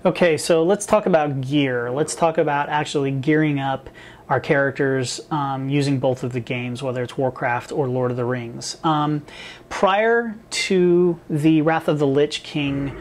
Okay, so let's talk about gear. Let's talk about actually gearing up our characters using both of the games, whether it's Warcraft or Lord of the Rings. Prior to the Wrath of the Lich King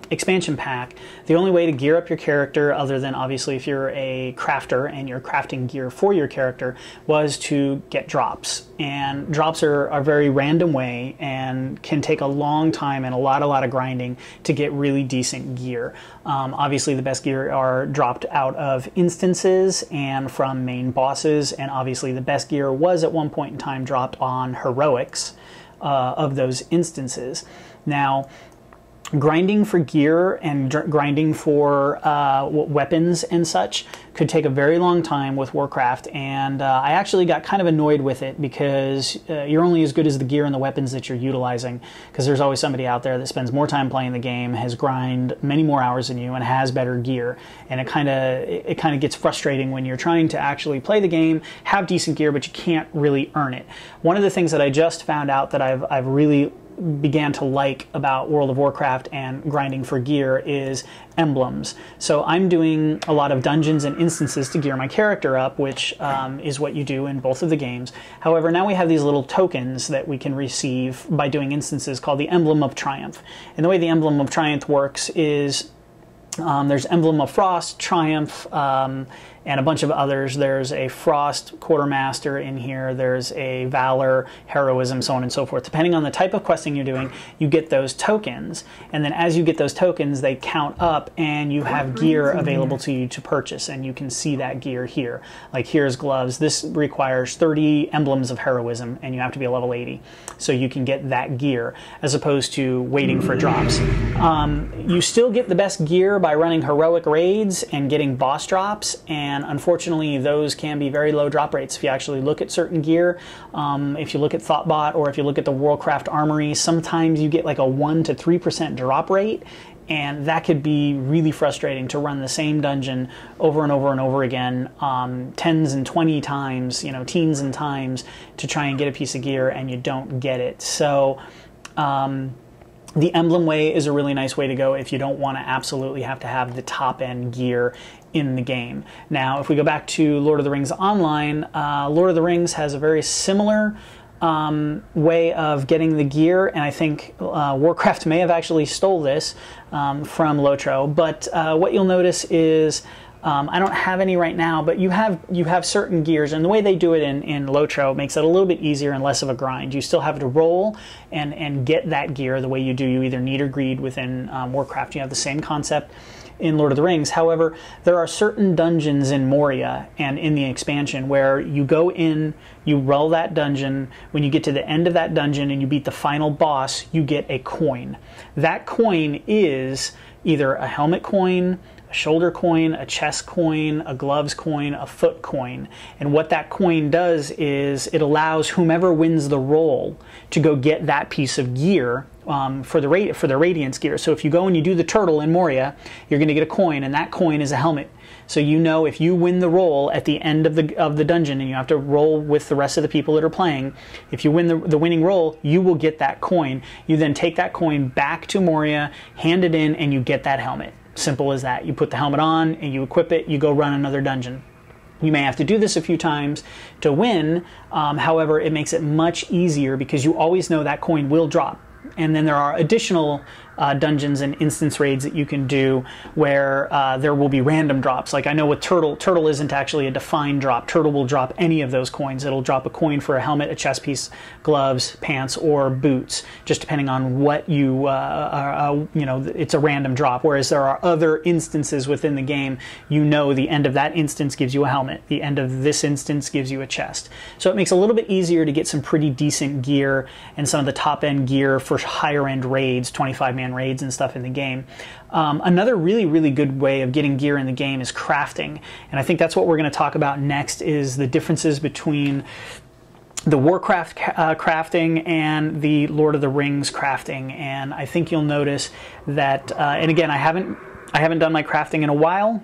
expansion pack, the only way to gear up your character, other than obviously if you're a crafter and you're crafting gear for your character, was to get drops. And drops are a very random way and can take a long time and a lot of grinding to get really decent gear. Obviously the best gear are dropped out of instances and from main bosses, and obviously the best gear was at one point in time dropped on heroics of those instances. Now, grinding for gear and grinding for weapons and such could take a very long time with Warcraft, and I actually got kind of annoyed with it because you're only as good as the gear and the weapons that you're utilizing, because there's always somebody out there that spends more time playing the game, has grind many more hours than you, and has better gear. And it kind of gets frustrating when you're trying to actually play the game, have decent gear, but you can't really earn it. One of the things that I just found out that I've really began to like about World of Warcraft and grinding for gear is emblems. So I'm doing a lot of dungeons and instances to gear my character up, which is what you do in both of the games. However, now we have these little tokens that we can receive by doing instances called the Emblem of Triumph. And the way the Emblem of Triumph works is there's Emblem of Frost, Triumph, and a bunch of others. There's a Frost Quartermaster in here. There's a Valor, Heroism, so on and so forth. Depending on the type of questing you're doing, you get those tokens. And then as you get those tokens, they count up and you have gear available to you to purchase. And you can see that gear here. Like here's gloves. This requires 30 emblems of heroism and you have to be a level 80. So you can get that gear as opposed to waiting for drops. You still get the best gear by running heroic raids and getting boss drops, and unfortunately those can be very low drop rates. If you actually look at certain gear, if you look at Thoughtbot or if you look at the Warcraft Armory, sometimes you get like a 1 to 3% drop rate, and that could be really frustrating to run the same dungeon over and over and over again, tens and 20 times, you know, teens and times to try and get a piece of gear and you don't get it. So the emblem way is a really nice way to go if you don't want to absolutely have to have the top end gear in the game. Now, if we go back to Lord of the Rings Online, Lord of the Rings has a very similar way of getting the gear, and I think Warcraft may have actually stole this from Lotro, but what you'll notice is I don't have any right now, but you have certain gears, and the way they do it in Lotro makes it a little bit easier and less of a grind. You still have to roll and get that gear the way you do. You either need or greed within Warcraft. You have the same concept in Lord of the Rings. However, there are certain dungeons in Moria and in the expansion where you go in, you roll that dungeon. When you get to the end of that dungeon and you beat the final boss, you get a coin. That coin is either a helmet coin, a shoulder coin, a chest coin, a gloves coin, a foot coin. And what that coin does is it allows whomever wins the roll to go get that piece of gear for the Radiance gear. So if you go and you do the turtle in Moria, you're going to get a coin, and that coin is a helmet. So you know if you win the roll at the end of the dungeon, and you have to roll with the rest of the people that are playing, if you win the winning roll, you will get that coin. You then take that coin back to Moria, hand it in, and you get that helmet. Simple as that. You put the helmet on and you equip it, you go run another dungeon. You may have to do this a few times to win, however, it makes it much easier because you always know that coin will drop. And then there are additional dungeons and instance raids that you can do where there will be random drops. Like I know with Turtle isn't actually a defined drop. Turtle will drop any of those coins. It'll drop a coin for a helmet, a chest piece, gloves, pants, or boots, just depending on what you know, it's a random drop. Whereas there are other instances within the game, you know the end of that instance gives you a helmet. The end of this instance gives you a chest. So it makes it a little bit easier to get some pretty decent gear and some of the top end gear for higher end raids, 25-man raids and stuff in the game. Another really good way of getting gear in the game is crafting, and I think that's what we're going to talk about next, is the differences between the Warcraft crafting and the Lord of the Rings crafting. And I think you'll notice that, and again, I haven't done my crafting in a while.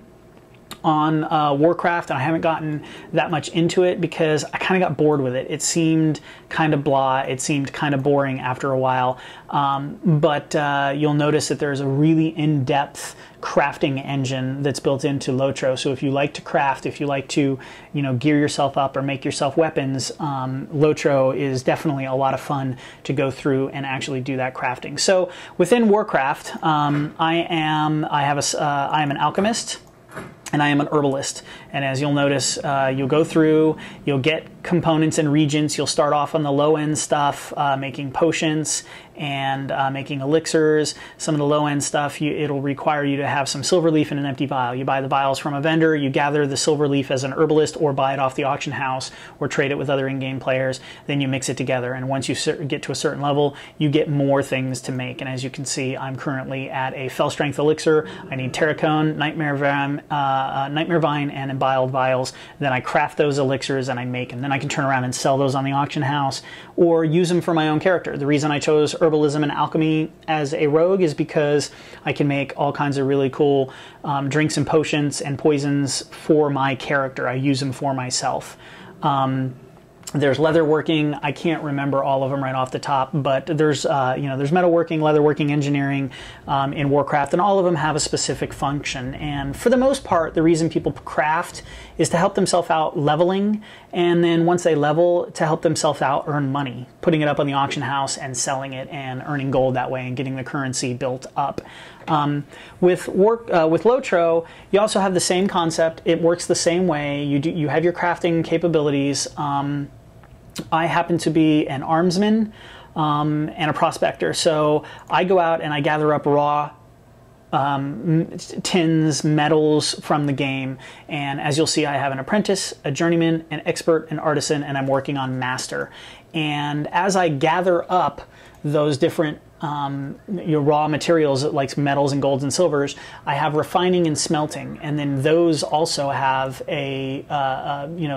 on Warcraft, and I haven't gotten that much into it because I kind of got bored with it. It seemed kind of blah. It seemed kind of boring after a while. But you'll notice that there's a really in-depth crafting engine that's built into Lotro. So if you like to craft, if you like to, gear yourself up or make yourself weapons, Lotro is definitely a lot of fun to go through and actually do that crafting. So within Warcraft, I am an alchemist. And I am an herbalist. And as you'll notice, you'll go through, you'll get components and regents. You'll start off on the low end stuff, making potions and making elixirs. Some of the low end stuff, it'll require you to have some silver leaf and an empty vial. You buy the vials from a vendor, you gather the silver leaf as an herbalist, or buy it off the auction house, or trade it with other in-game players. Then you mix it together. And once you get to a certain level, you get more things to make. And as you can see, I'm currently at a fell strength elixir. I need terracone, nightmare vine, and embiled vials. Then I craft those elixirs and I make them. Then I can turn around and sell those on the auction house or use them for my own character. The reason I chose herbalism and alchemy as a rogue is because I can make all kinds of really cool drinks and potions and poisons for my character. I use them for myself. There's leatherworking. I can't remember all of them right off the top, but there's there's metalworking, leatherworking, engineering in Warcraft, and all of them have a specific function. And for the most part, the reason people craft is to help themselves out leveling, and then once they level, to help themselves out earn money, putting it up on the auction house and selling it and earning gold that way and getting the currency built up. With Lotro, you also have the same concept. It works the same way. You have your crafting capabilities. I happen to be an armsman and a prospector, so I go out and I gather up raw tins, metals from the game, and as you'll see, I have an apprentice, a journeyman, an expert, an artisan, and I'm working on master. And as I gather up those different your raw materials like metals and golds and silvers, I have refining and smelting, and then those also have a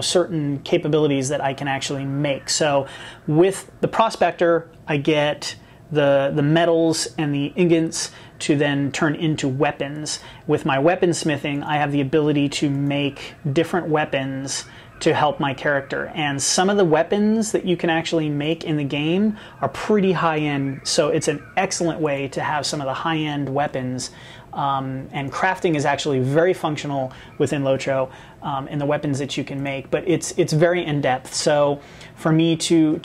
certain capabilities that I can actually make. So with the prospector, I get the metals and the ingots to then turn into weapons. With my weaponsmithing, I have the ability to make different weapons to help my character. And some of the weapons that you can actually make in the game are pretty high-end, so it's an excellent way to have some of the high-end weapons. And crafting is actually very functional within Lotro in the weapons that you can make, but it's very in-depth. So for me to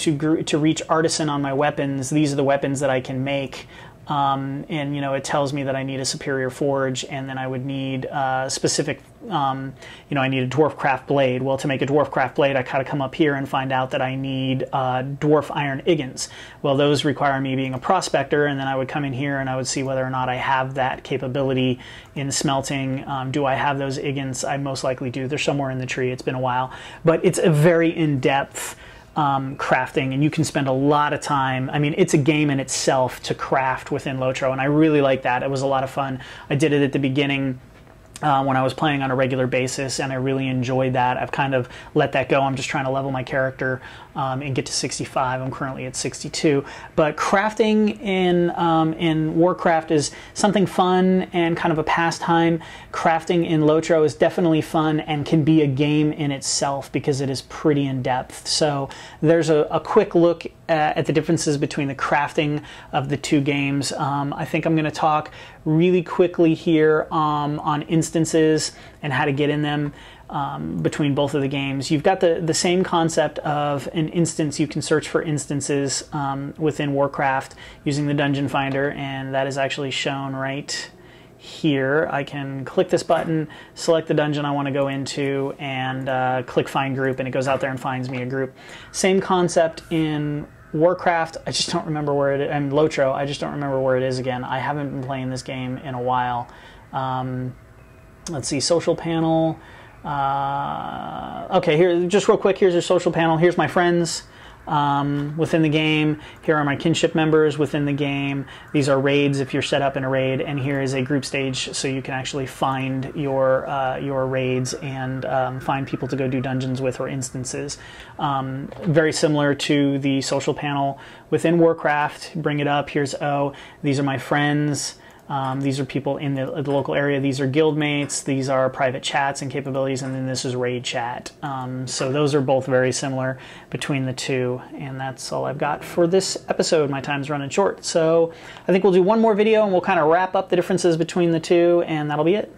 reach artisan on my weapons, these are the weapons that I can make. And it tells me that I need a superior forge, and then I would need specific, I need a dwarf craft blade. Well, to make a dwarf craft blade, I kind of come up here and find out that I need dwarf iron igons. Well, those require me being a prospector, and then I would come in here and I would see whether or not I have that capability in smelting. Do I have those igons? I most likely do. They're somewhere in the tree. It's been a while, but it's a very in-depth crafting, and you can spend a lot of time. I mean, it's a game in itself to craft within Lotro, and I really like that. It was a lot of fun. I did it at the beginning when I was playing on a regular basis, and I really enjoyed that. I've kind of let that go. I'm just trying to level my character and get to 65. I'm currently at 62. But crafting in Warcraft is something fun and kind of a pastime. Crafting in Lotro is definitely fun and can be a game in itself because it is pretty in-depth. So there's a quick look at the differences between the crafting of the two games. I think I'm going to talk really quickly here on instances and how to get in them between both of the games. You've got the same concept of an instance. You can search for instances within Warcraft using the Dungeon Finder, and that is actually shown right here. I can click this button, select the dungeon I want to go into, and click Find Group, and it goes out there and finds me a group. Same concept in Warcraft. I just don't remember where it is. And Lotro, I just don't remember where it is again. I haven't been playing this game in a while. Let's see, social panel. Okay, here, just real quick, here's your social panel. Here's my friends within the game. Here are my kinship members within the game. These are raids if you're set up in a raid, and here is a group stage so you can actually find your raids and find people to go do dungeons with or instances. Very similar to the social panel within Warcraft. Bring it up. Here's O. These are my friends. These are people in the local area. These are guildmates. These are private chats and capabilities, and then this is raid chat. So those are both very similar between the two, and that's all I've got for this episode. My time's running short, so I think we'll do one more video and we'll kind of wrap up the differences between the two, and that'll be it.